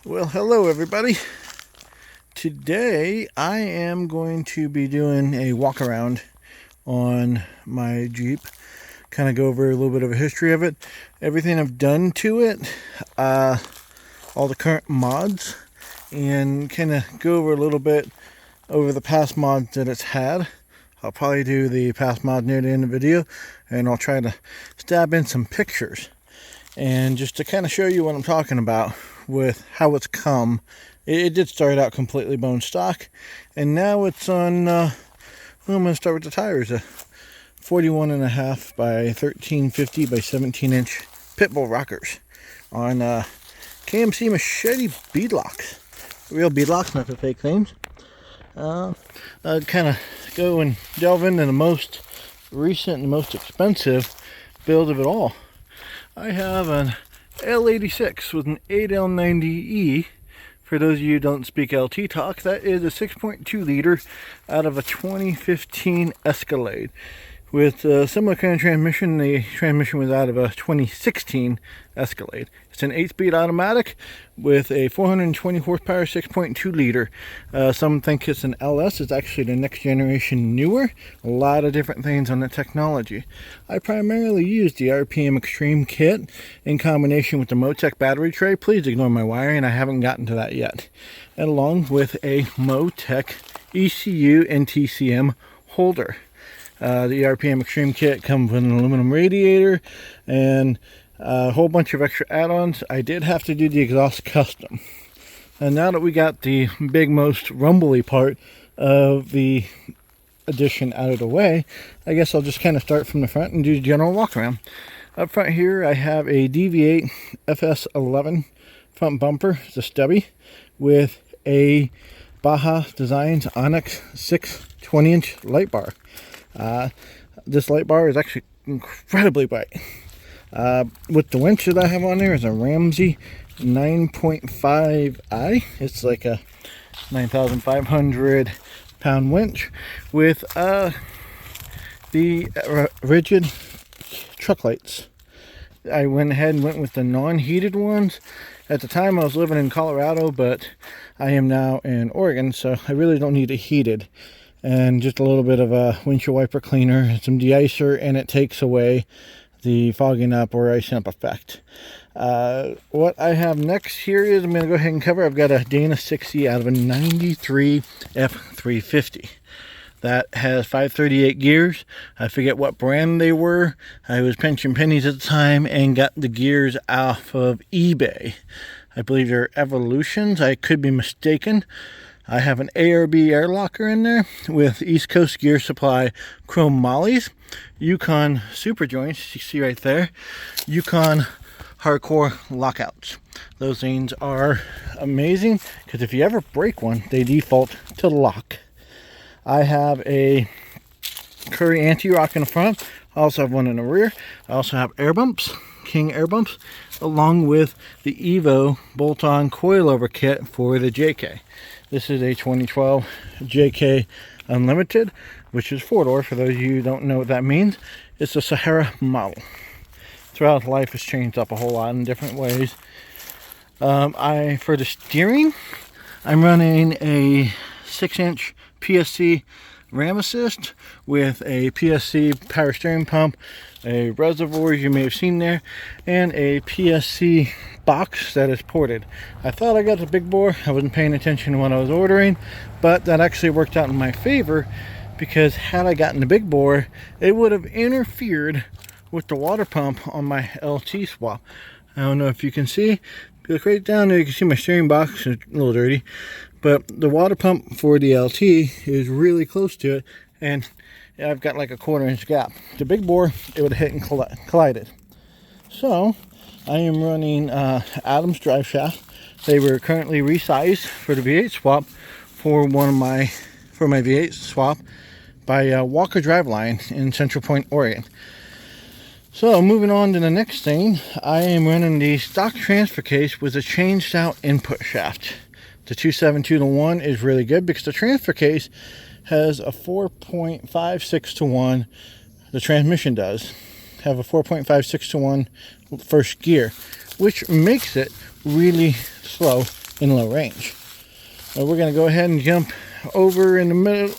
Well, hello everybody. Today I am going to be doing a walk around on my Jeep, kind of go over a little bit of a history of it, everything I've done to it, all the current mods, and kind of go over a little bit over the past mods that it's had. I'll probably do the past mod near the end of the video, and I'll try to stab in some pictures and just to kind of show you what I'm talking about with how it's come. It did start out completely bone stock, and now it's on, well, I'm going to start with the tires, a 41.5 by 1350 by 17 inch Pitbull rockers on KMC Machete beadlocks. Real beadlocks, not the fake things. I'd kind of go and delve into the most recent and most expensive build of it all. I have an L86 with an 8L90E. For those of you who don't speak LT talk, that is a 6.2 liter out of a 2015 Escalade. With a similar kind of transmission, the transmission was out of a 2016 Escalade. It's an 8-speed automatic with a 420 horsepower 6.2 liter. Some think it's an LS. It's actually the next generation newer. A lot of different things on the technology. I primarily use the RPM Extreme kit in combination with the Motec battery tray. Please ignore my wiring, I haven't gotten to that yet. And along with a Motec ECU and TCM holder. The RPM Extreme kit comes with an aluminum radiator and a whole bunch of extra add-ons. I did have to do the exhaust custom. And now that we got the big, most rumbly part of the addition out of the way, I guess I'll just kind of start from the front and do the general walk around. Up front here, I have a DV8 FS11 front bumper. It's a stubby with a Baja Designs Onyx 6 20-inch light bar. This light bar is actually incredibly bright. With the winch that I have on there is a Ramsey 9.5i. It's like a 9,500 pound winch with the rigid truck lights. I went ahead and went with the non-heated ones. At the time I was living in Colorado, but I am now in Oregon, so I really don't need it heated. And just a little bit of a windshield wiper cleaner, some de-icer, and it takes away the fogging up or icing up effect. What I have next here is I'm going to go ahead and cover. I've got a Dana 60 out of a 93 F350 that has 538 gears. I forget what brand they were. I was pinching pennies at the time and got the gears off of eBay. I believe they're Evolutions. I could be mistaken. I have an ARB air locker in there with East Coast Gear Supply chrome mollies, Yukon super joints, you see right there, Yukon hardcore lockouts. Those things are amazing because if you ever break one, they default to lock. I have a Curry anti-rock in the front. I also have one in the rear. I also have air bumps, King air bumps, along with the Evo bolt-on coilover kit for the JK. This is a 2012 JK Unlimited, which is 4-door. For those of you who don't know what that means, it's a Sahara model. Throughout life, it's changed up a whole lot in different ways. For the steering, I'm running a 6-inch PSC Ram Assist with a PSC power steering pump, a reservoir you may have seen there, and a PSC box that is ported. I thought I got the big bore. I wasn't paying attention to what I was ordering, but that actually worked out in my favor because had I gotten the big bore, it would have interfered with the water pump on my LT swap. I don't know if you can see. If you look right down there, you can see my steering box. It's a little dirty, but the water pump for the LT is really close to it, and I've got like a 1/4 inch gap. The big bore, it would have hit and collided. So I am running Adams drive shaft. They were currently resized for the V8 swap for my V8 swap by Walker Driveline in Central Point, Oregon. So moving on to the next thing, I am running the stock transfer case with a changed out input shaft. The 272-to-1 is really good because the transfer case has a 4.56-to-1. The transmission does have a 4.56-to-1 first gear, which makes it really slow in low range. We're going to go ahead and jump over in the middle,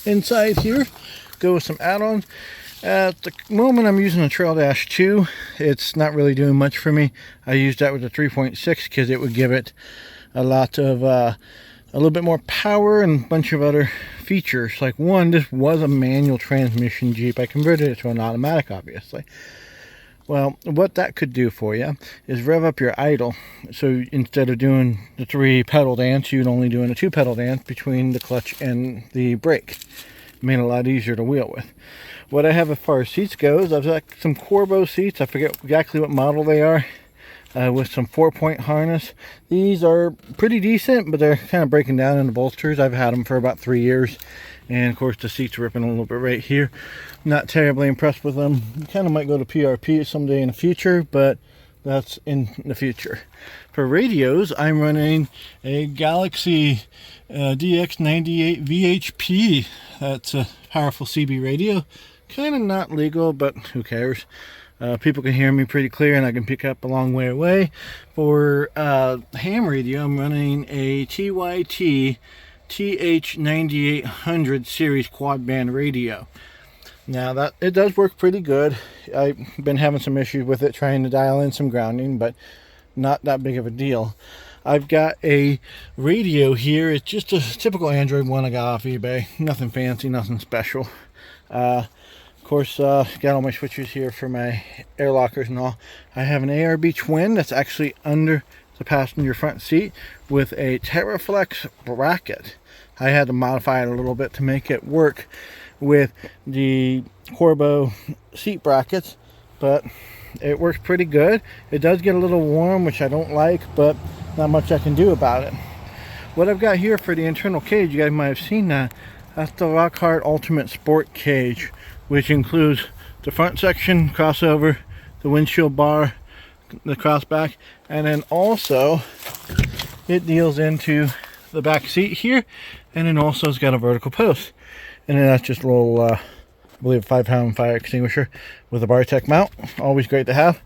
inside here, go with some add-ons. At the moment I'm using a Trail Dash 2. It's not really doing much for me. I used that with the 3.6 because it would give it a lot of a little bit more power and a bunch of other features. Like one, this was a manual transmission Jeep. I converted it to an automatic, obviously. Well, what that could do for you is rev up your idle. So instead of doing the 3-pedal dance, you'd only doing a 2-pedal dance between the clutch and the brake. Made it a lot easier to wheel with. What I have as far as seats goes, I've got some Corbeau seats. I forget exactly what model they are. With some 4-point harness. These are pretty decent, but they're kind of breaking down in the bolsters. I've had them for about 3 years. And of course the seats are ripping a little bit right here. Not terribly impressed with them. Kind of might go to PRP someday in the future, but that's in the future. For radios, I'm running a Galaxy DX98 VHP. That's a powerful CB radio. Kind of not legal, but who cares? People can hear me pretty clear and I can pick up a long way away. For ham radio, I'm running a TYT TH9800 series quad band radio. Now that it does work pretty good. I've been having some issues with it trying to dial in some grounding, but not that big of a deal. I've got a radio here. It's just a typical Android one I got off eBay. Nothing fancy, nothing special. Of course, got all my switches here for my air lockers and all. I have an ARB twin that's actually under the passenger front seat with a Terraflex bracket. I had to modify it a little bit to make it work with the Corbeau seat brackets, but it works pretty good. It does get a little warm, which I don't like, but not much I can do about it. What I've got here for the internal cage, you guys might have seen that. That's the Rock Hard Ultimate Sport cage, which includes the front section, crossover, the windshield bar, the crossback, and then also it deals into the back seat here, and then also it's got a vertical post. And then that's just a little, I believe, 5-pound fire extinguisher with a Bartech mount. Always great to have.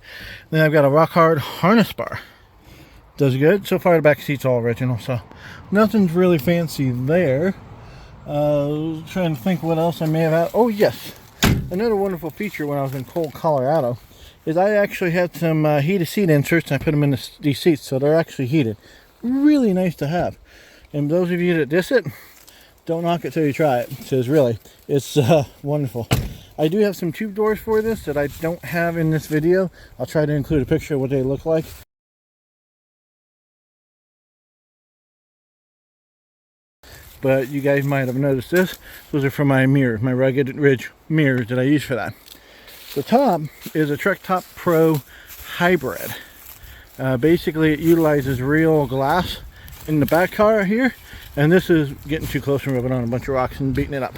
Then I've got a Rock Hard harness bar. Does good. So far the back seat's all original, so nothing's really fancy there. Trying to think what else I may have had. Oh yes, another wonderful feature when I was in cold Colorado is I actually had some heated seat inserts and I put them in these seats, so they're actually heated. Really nice to have. And those of you that diss it, don't knock it till you try it, because really, it's wonderful. I do have some tube doors for this that I don't have in this video. I'll try to include a picture of what they look like. But you guys might have noticed this. Those are for my mirrors, my Rugged Ridge mirrors that I use for that. The top is a Trek Top Pro Hybrid. Basically, it utilizes real glass in the back car here. And this is getting too close and rubbing on a bunch of rocks and beating it up.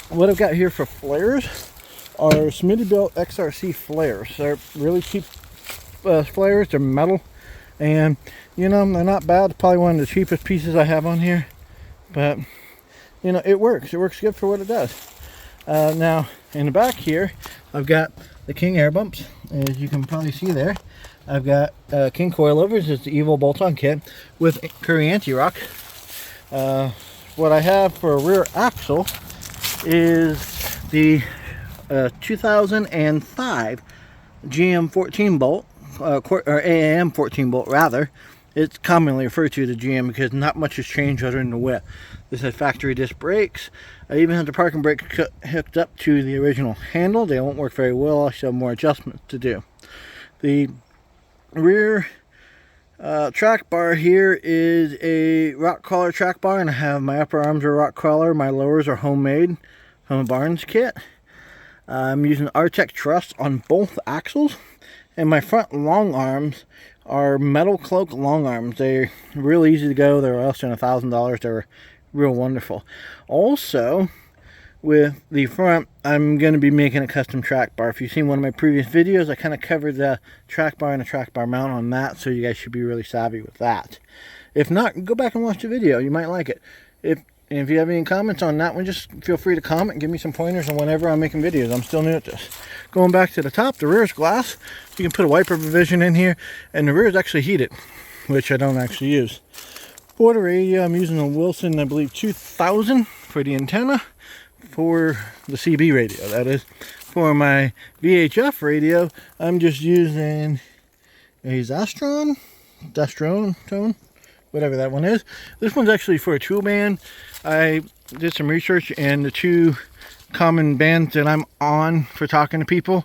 What I've got here for flares are Smittybilt XRC flares. They're really cheap flares. They're metal. And, you know, they're not bad. Probably one of the cheapest pieces I have on here. But, you know, it works. It works good for what it does. Now, in the back here, I've got the King air bumps. As you can probably see there. I've got King coilovers. It's the Evo bolt-on kit with Curry anti-rock. What I have for a rear axle is the 2005 GM 14 bolt, or AAM 14 bolt rather. It's commonly referred to the GM because not much has changed other than the width. This has factory disc brakes. I even have the parking brake hooked up to the original handle. They won't work very well. I still have more adjustments to do. The rear track bar here is a rock crawler track bar, and I have my upper arms are rock crawler, my lowers are homemade from a Barnes kit. I'm using Artec truss on both axles, and my front long arms are metal cloak long arms. They're real easy to go. They're less than $1,000. They're real wonderful. Also, with the front, I'm going to be making a custom track bar. If you've seen one of my previous videos, I kind of covered the track bar and a track bar mount on that, so you guys should be really savvy with that. If not, go back and watch the video. You might like it. If you have any comments on that one, just feel free to comment and give me some pointers on whenever I'm making videos. I'm still new at this. Going back to the top, the rear is glass. You can put a wiper provision in here, and the rear is actually heated. which I don't actually use. For the radio, I'm using a Wilson, I believe 2000 for the antenna, for the CB radio, that is. For my VHF radio, I'm just using a Zastron, whatever that one is. This one's actually for a tool band. I did some research, and the two common bands that I'm on for talking to people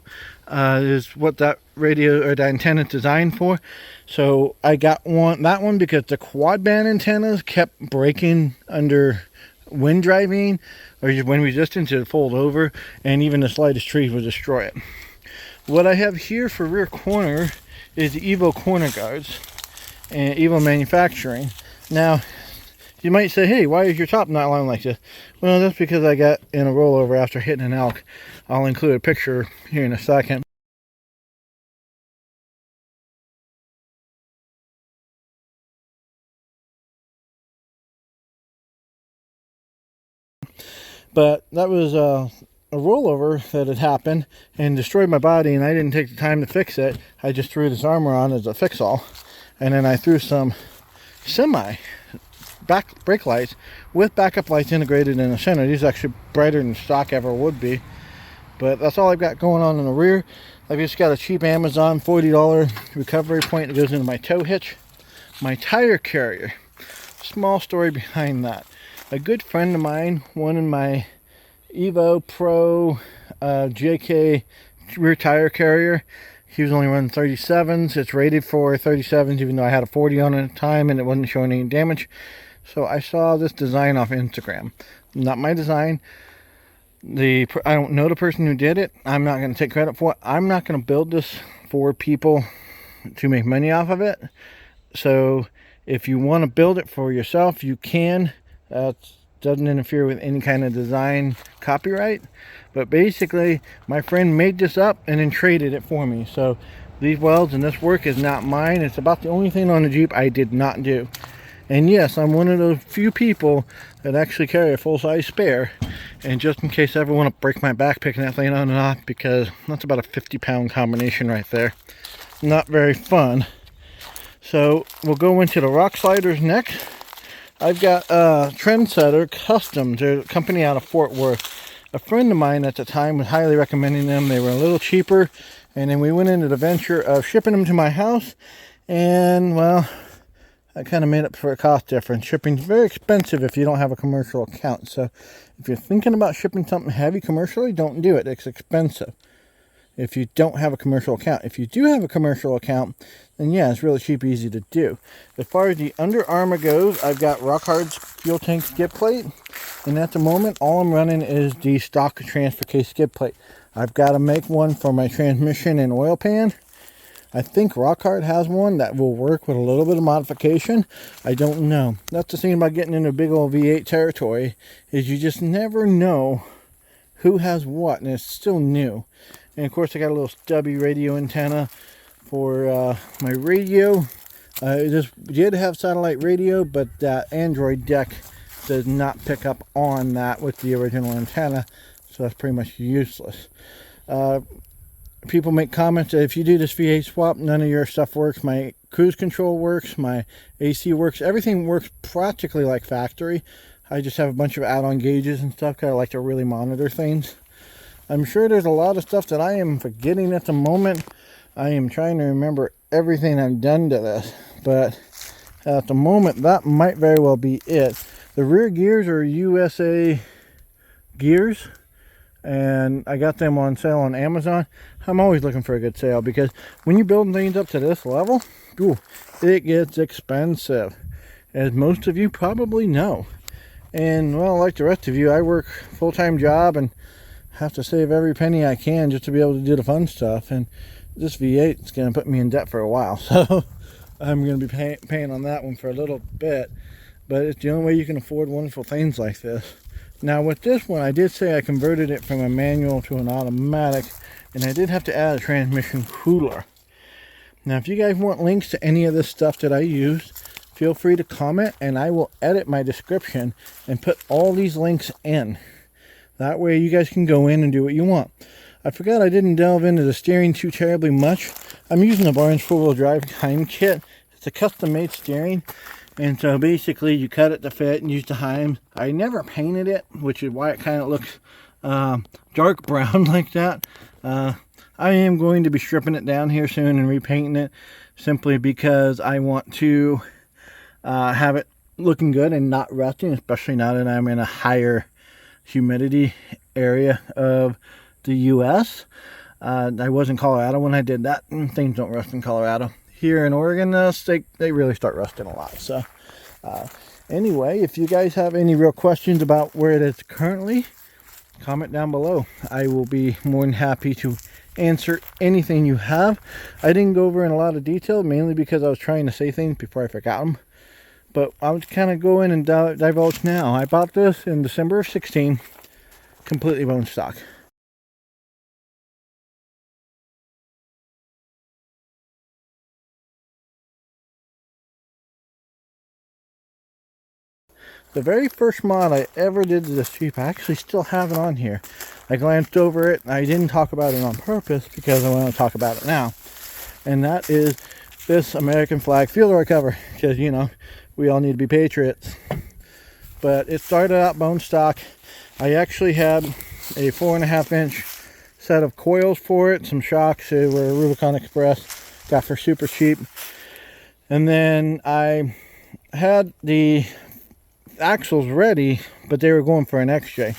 is what that radio or the antenna is designed for. So I got that one because the quad band antennas kept breaking under wind driving or wind resistance. It would fold over, and even the slightest tree would destroy it. What I have here for rear corner is the Evo corner guards and Evo Manufacturing. Now you might say, hey, why is your top not lined like this? Well, that's because I got in a rollover after hitting an elk. I'll include a picture here in a second. But that was a rollover that had happened and destroyed my body, and I didn't take the time to fix it. I just threw this armor on as a fix-all, and then I threw some back brake lights with backup lights integrated in the center. These are actually brighter than stock ever would be. But that's all I've got going on in the rear. I've just got a cheap Amazon $40 recovery point that goes into my tow hitch. My tire carrier, small story behind that. A good friend of mine wanted my Evo Pro JKU rear tire carrier. He was only running 37s. It's rated for 37s, even though I had a 40 on it at the time and it wasn't showing any damage. So I saw this design off Instagram. Not my design. I don't know the person who did it. I'm not going to take credit for it. I'm not going to build this for people to make money off of it. So if you want to build it for yourself, you can. That doesn't interfere with any kind of design copyright. But basically, my friend made this up and then traded it for me. So these welds and this work is not mine. It's about the only thing on the Jeep I did not do. And yes, I'm one of those few people that actually carry a full-size spare. And just in case I ever want to break my back picking that thing on and off, because that's about a 50-pound combination right there. Not very fun. So we'll go into the rock sliders next. I've got Trendsetter Customs. They're a company out of Fort Worth. A friend of mine at the time was highly recommending them. They were a little cheaper. And then we went into the venture of shipping them to my house. And, well, I kind of made up for a cost difference. Shipping's very expensive if you don't have a commercial account. So if you're thinking about shipping something heavy commercially, don't do it. It's expensive if you don't have a commercial account. If you do have a commercial account, then yeah, it's really cheap, easy to do. As far as the Under Armour goes, I've got Rock Hard's fuel tank skid plate. And at the moment, all I'm running is the stock transfer case skid plate. I've got to make one for my transmission and oil pan. I think Rock Hard has one that will work with a little bit of modification. I don't know. That's the thing about getting into big old V8 territory, is you just never know who has what, and it's still new. And of course, I got a little stubby radio antenna for my radio. It just did have satellite radio, but that Android deck does not pick up on that with the original antenna, so that's pretty much useless. People make comments that if you do this V8 swap, none of your stuff works. My cruise control works, my AC works, everything works practically like factory. I just have a bunch of add-on gauges and stuff because I like to really monitor things. I'm sure there's a lot of stuff that I am forgetting at the moment. I am trying to remember everything I've done to this, but at the moment that might very well be it. The rear gears are USA gears, and I got them on sale on Amazon. I'm always looking for a good sale, because when you're building things up to this level, ooh, it gets expensive, as most of you probably know. And well, like the rest of you, I work full-time job and have to save every penny I can just to be able to do the fun stuff. And this V8 is going to put me in debt for a while, so I'm going to be paying on that one for a little bit. But it's the only way you can afford wonderful things like this. Now with this one, I did say I converted it from a manual to an automatic, and I did have to add a transmission cooler. Now if you guys want links to any of this stuff that I used, feel free to comment, and I will edit my description and put all these links in. That way you guys can go in and do what you want. I forgot I didn't delve into the steering too terribly much. I'm using the Barnes 4-wheel drive time kit. It's a custom made steering. And so basically you cut it to fit and use the Heims. I never painted it, which is why it kind of looks dark brown like that. I am going to be stripping it down here soon and repainting it, simply because I want to have it looking good and not rusting, especially now that I'm in a higher humidity area of the US. I was in Colorado when I did that, and things don't rust in Colorado. Here in Oregon, they really start rusting a lot. So anyway, if you guys have any real questions about where it is currently, comment down below. I will be more than happy to answer anything you have. I didn't go over in a lot of detail, mainly because I was trying to say things before I forgot them. But I'll just kind of go in and divulge now. I bought this in December of 16, completely bone stock. The very first mod I ever did to this Jeep, I actually still have it on here. I glanced over it. I didn't talk about it on purpose because I want to talk about it now. And that is this American flag fuel cover. Because, you know, we all need to be patriots. But it started out bone stock. I actually had a 4.5-inch set of coils for it. Some shocks. They were Rubicon Express. Got for super cheap. And then I had the axles ready, but they were going for an XJ.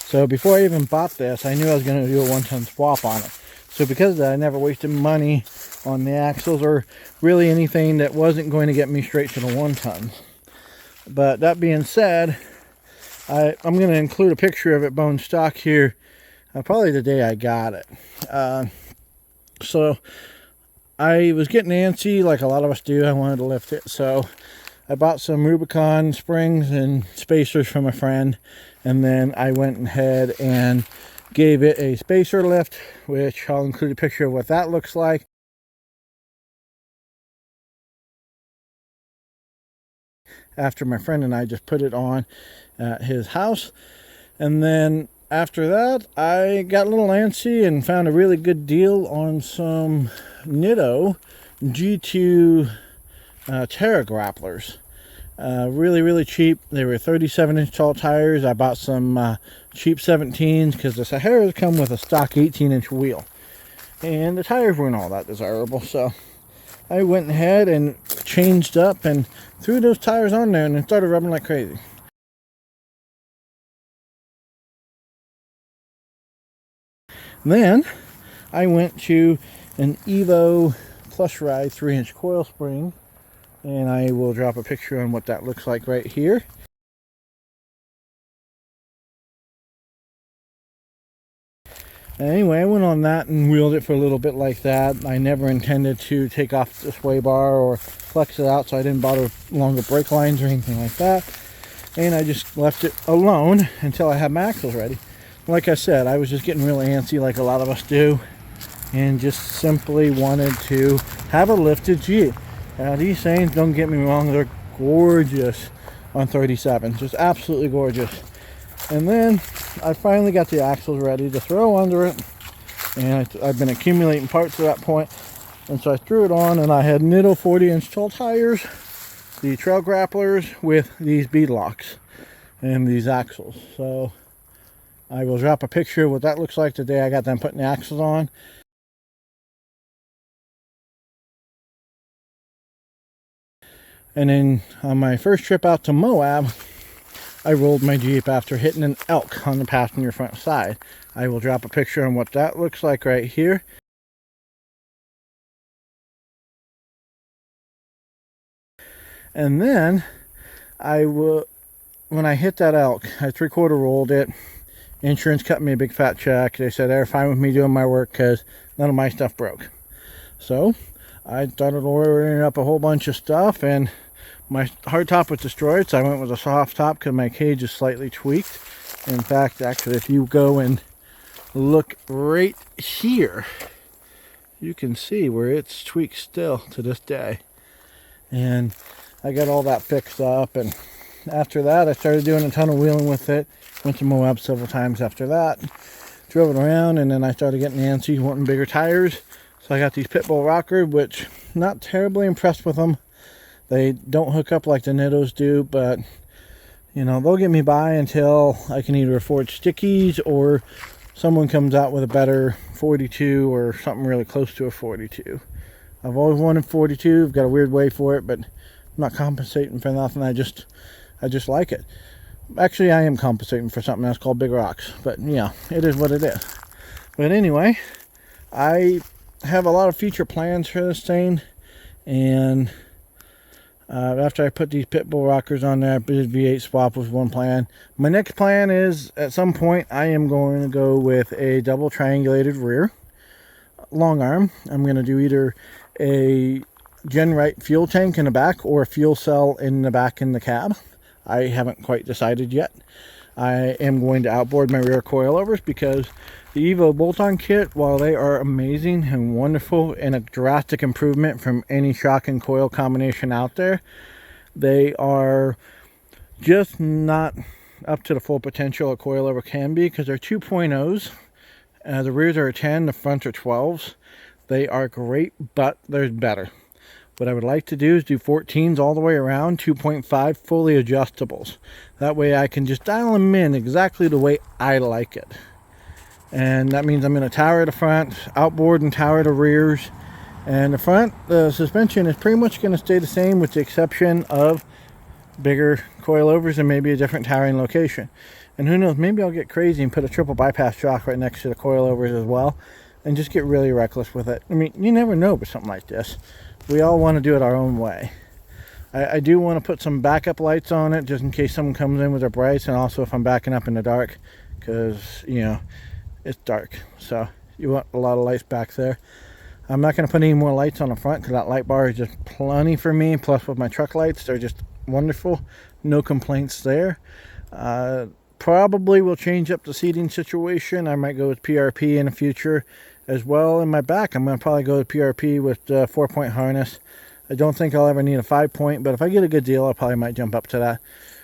So before I even bought this, I knew I was going to do a 1-ton swap on it. So because of that, I never wasted money on the axles or really anything that wasn't going to get me straight to the 1-tons. But that being said, I'm going to include a picture of it bone stock here, probably the day I got it. So I was getting antsy like a lot of us do. I wanted to lift it, so I bought some Rubicon springs and spacers from a friend, and then I went ahead and gave it a spacer lift, which I'll include a picture of what that looks like. After my friend and I just put it on at his house. And then after that, I got a little antsy and found a really good deal on some Nitto G2 Terra grapplers. Really cheap. They were 37-inch tall tires. I bought some cheap 17s because the Saharas come with a stock 18-inch wheel, and the tires weren't all that desirable. So I went ahead and changed up and threw those tires on there, and it started rubbing like crazy. Then I went to an Evo Plus Ride 3-inch coil spring, and I will drop a picture on what that looks like right here. Anyway, I went on that and wheeled it for a little bit like that. I never intended to take off the sway bar or flex it out, so I didn't bother longer brake lines or anything like that. And I just left it alone until I had my axles ready. Like I said, I was just getting real antsy like a lot of us do, and just simply wanted to have a lifted Jeep. Now these things, don't get me wrong, they're gorgeous on 37, just absolutely gorgeous. And then I finally got the axles ready to throw under it, and I've been accumulating parts at that point, and so I threw it on, and I had Nitto 40-inch tall tires, the trail grapplers with these bead locks and these axles. So I will drop a picture of what that looks like the day I got them putting the axles on. And then on my first trip out to Moab, I rolled my Jeep after hitting an elk on the passenger front side. I will drop a picture on what that looks like right here. And then when I hit that elk, I 3/4 rolled it. Insurance cut me a big fat check. They said they're fine with me doing my work because none of my stuff broke. So I started ordering up a whole bunch of stuff, and my hard top was destroyed, so I went with a soft top because my cage is slightly tweaked. In fact, actually, if you go and look right here, you can see where it's tweaked still to this day. And I got all that fixed up, and after that I started doing a ton of wheeling with it. Went to Moab several times after that, drove it around, and then I started getting antsy, wanting bigger tires. So I got these Pitbull rockers, which not terribly impressed with them. They don't hook up like the Nittos do, but you know, they'll get me by until I can either afford stickies or someone comes out with a better 42 or something really close to a 42. I've always wanted 42. I've got a weird way for it, but I'm not compensating for nothing. I just like it. Actually, I am compensating for something else called big rocks, but yeah, it is what it is. But anyway, I have a lot of future plans for this thing, and after I put these pit bull rockers on there, I did V8 swap was one plan. My next plan is at some point I am going to go with a double triangulated rear long arm. I'm going to do either a Gen Right fuel tank in the back or a fuel cell in the back in the cab. I haven't quite decided yet. I am going to outboard my rear coilovers because the Evo bolt-on kit, while they are amazing and wonderful and a drastic improvement from any shock and coil combination out there, they are just not up to the full potential a coilover can be because they're 2.0s. The rears are a 10, the fronts are 12s. They are great, but there's better. What I would like to do is do 14s all the way around, 2.5 fully adjustables. That way I can just dial them in exactly the way I like it. And that means I'm going to tower the front, outboard and tower the rears. And the front, the suspension is pretty much going to stay the same with the exception of bigger coilovers and maybe a different towering location. And who knows, maybe I'll get crazy and put a triple bypass shock right next to the coilovers as well and just get really reckless with it. I mean, you never know with something like this. We all want to do it our own way. I do want to put some backup lights on it just in case someone comes in with their brights, and also if I'm backing up in the dark because, you know, it's dark. So you want a lot of lights back there. I'm not going to put any more lights on the front because that light bar is just plenty for me. Plus with my truck lights, they're just wonderful. No complaints there. Probably will change up the seating situation. I might go with PRP in the future as well. In my back, I'm going to probably go with PRP with 4-point harness. I don't think I'll ever need a 5-point, but if I get a good deal, I probably might jump up to that.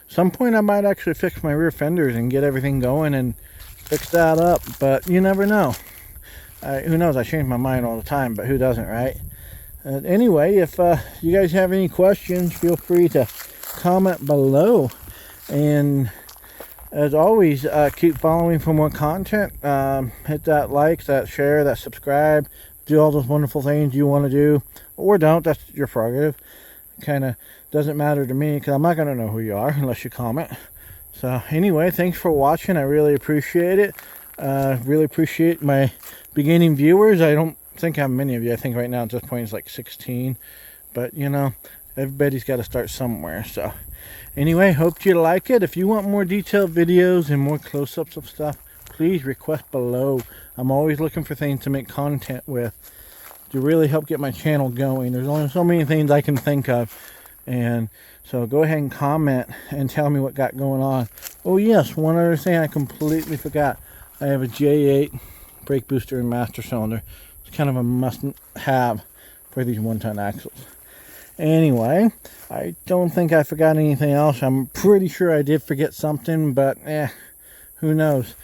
Some point I might actually fix my rear fenders and get everything going and fix that up, but you never know. Who knows? I change my mind all the time, but who doesn't, right? Anyway, if you guys have any questions, feel free to comment below. And as always, keep following for more content. Hit that like, that share, that subscribe. Do all those wonderful things you want to do. Or don't. That's your prerogative. Kind of doesn't matter to me because I'm not going to know who you are unless you comment. So anyway, thanks for watching. I really appreciate it. Really appreciate my beginning viewers. I don't think I have many of you. I think right now at this point it's like 16. But, you know, everybody's got to start somewhere. So anyway, hope you like it. If you want more detailed videos and more close-ups of stuff, please request below. I'm always looking for things to make content with to really help get my channel going. There's only so many things I can think of. And so go ahead and comment and tell me what got going on. Oh yes, one other thing I completely forgot. I have a J8 brake booster and master cylinder. It's kind of a must-have for these 1-ton axles. Anyway, I don't think I forgot anything else. I'm pretty sure I did forget something, but who knows.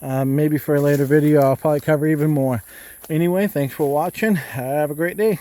Maybe for a later video I'll probably cover even more. Anyway, thanks for watching. Have a great day.